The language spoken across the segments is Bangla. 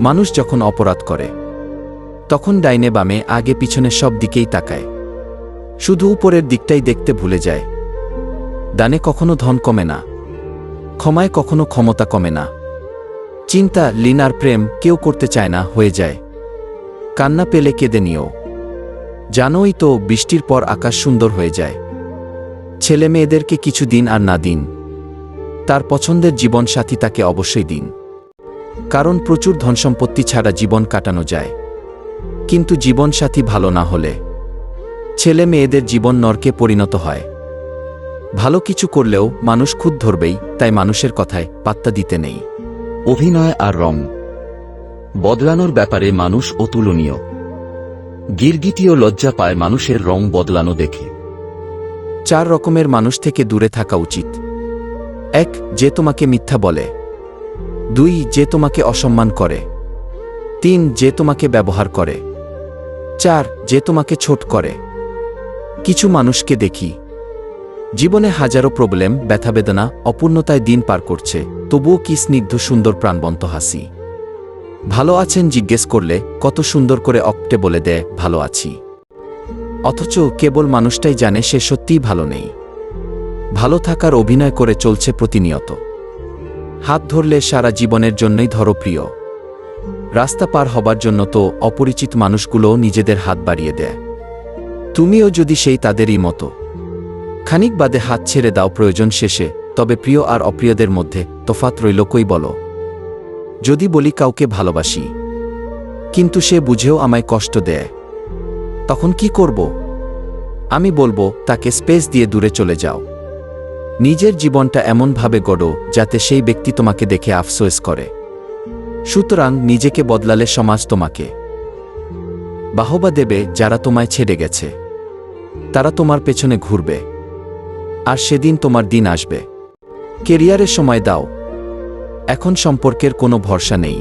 মানুষ যখন অপরাধ করে তখন ডাইনে বামে আগে পিছনে সব দিকেই তাকায়, শুধু উপরের দিকটাই দেখতে ভুলে যায়। দানে কখনো ধন কমে না, ক্ষমায় কখনো ক্ষমতা কমে না। চিন্তা, লীন আর প্রেম কেউ করতে চায় না, হয়ে যায়। কান্না পেলে কেঁদে নিও। জানোই তো, বৃষ্টির পর আকাশ সুন্দর হয়ে যায়। ছেলে মেয়েদেরকে কিছু দিন আর না দিন, তার পছন্দের জীবনসাথী তাকে অবশ্যই দিন। কারণ প্রচুর ধনসম্পত্তি ছাড়া জীবন কাটানো যায়, কিন্তু জীবনসাথী ভালো না হলে ছেলে মেয়েদের জীবন নরকে পরিণত হয়। ভালো কিছু করলেও মানুষ খুদ ধরবেই, তাই মানুষের কথায় পাত্তা দিতে নেই। অভিনয় আর রং বদলানোর ব্যাপারে মানুষ অতুলনীয়। গিরগিটিও লজ্জা পায় মানুষের রং বদলানো দেখে। 4 রকমের মানুষ থেকে দূরে থাকা উচিত। 1. যে তোমাকে মিথ্যা বলে। 2. যে তোমাকে অসম্মান করে। 3. যে তোমাকে ব্যবহার করে। 4. যে তোমাকে ছোট করে। কিছু মানুষকে দেখি জীবনে হাজারো প্রবলেম, ব্যথাবেদনা, অপূর্ণতায় দিন পার করছে, তবুও কি স্নিগ্ধ সুন্দর প্রাণবন্ত হাসি। ভালো আছেন জিজ্ঞেস করলে কত সুন্দর করে অকটে বলে দেয় ভালো আছি। অথচ কেবল মানুষটাই জানে সে সত্যিই ভালো নেই। ভালো থাকার অভিনয় করে চলছে প্রতিনিয়ত। হাত ধরলে সারা জীবনের জন্যই ধরো প্রিয়। রাস্তা পার হবার জন্য তো অপরিচিত মানুষগুলোও নিজেদের হাত বাড়িয়ে দেয়। তুমিও যদি সেই তাদেরই মতো খানিক বাদে হাত ছেড়ে দাও প্রয়োজন শেষে, তবে প্রিয় আর অপ্রিয়দের মধ্যে তফাৎ রইল কই বলো? যদি বলি কাউকে ভালোবাসি কিন্তু সে বুঝেও আমায় কষ্ট দেয়, তখন কি করব? আমি বলবো তাকে স্পেস দিয়ে দূরে চলে যাও। নিজের জীবনটা এমনভাবে গড়ো যাতে সেই ব্যক্তি তোমাকে দেখে আফসোস করে। সুতরাং নিজেকে বদলালে সমাজ তোমাকে বাহবা দেবে। যারা তোমায় ছেড়ে গেছে তারা তোমার পেছনে ঘুরবে, আর সেদিন তোমার দিন আসবে। কেরিয়ারে সময় দাও। এখন সম্পর্কের কোনো ভরসা নেই,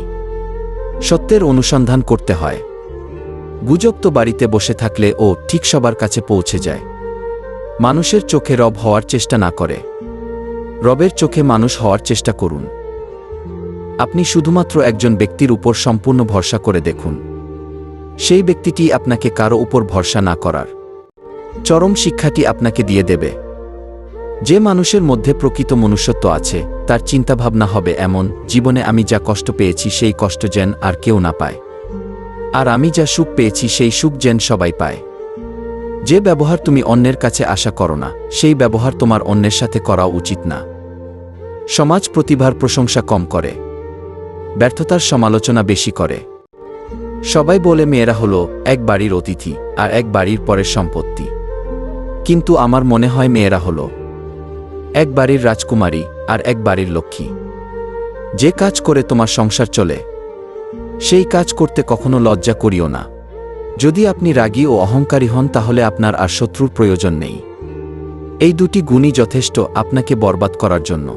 সত্যের অনুসন্ধান করতে হয়। গুজব তো বাড়িতে বসে থাকলে ও ঠিক সবার কাছে পৌঁছে যায়। মানুষের চোখে রব হওয়ার চেষ্টা না করে, রবের চোখে মানুষ হওয়ার চেষ্টা করুন। আপনি শুধুমাত্র একজন ব্যক্তির উপর সম্পূর্ণ ভরসা করে দেখুন, সেই ব্যক্তিটি আপনাকে কারো উপর ভরসা না করার চরম শিক্ষাটি আপনাকে দিয়ে দেবে। যে মানুষের মধ্যে প্রকৃত মনুষ্যত্ব আছে তার চিন্তাভাবনা হবে এমন, জীবনে আমি যা কষ্ট পেয়েছি সেই কষ্ট যেন আর কেউ না পায়, আর আমি যা সুখ পেয়েছি সেই সুখ যেন সবাই পায়। যে ব্যবহার তুমি অন্যের কাছে আশা করো না, সেই ব্যবহার তোমার অন্যের সাথে করা উচিত না। সমাজ প্রতিভার প্রশংসা কম করে, ব্যর্থতার সমালোচনা বেশি করে। সবাই বলে মেয়েরা হলো এক বাড়ির অতিথি আর এক বাড়ির পরের সম্পত্তি, কিন্তু আমার মনে হয় মেয়েরা হলো এক বাড়ির রাজকুমারী আর এক বাড়ির লক্ষ্মী। যে কাজ করে তোমার সংসার চলে সেই কাজ করতে কখনো লজ্জা করিও না। যদি আপনি রাগী ও অহংকারী হন তাহলে আপনার আর শত্রুর প্রয়োজন নেই। এই দুটি গুণই যথেষ্ট আপনাকে বরবাদ করার জন্য।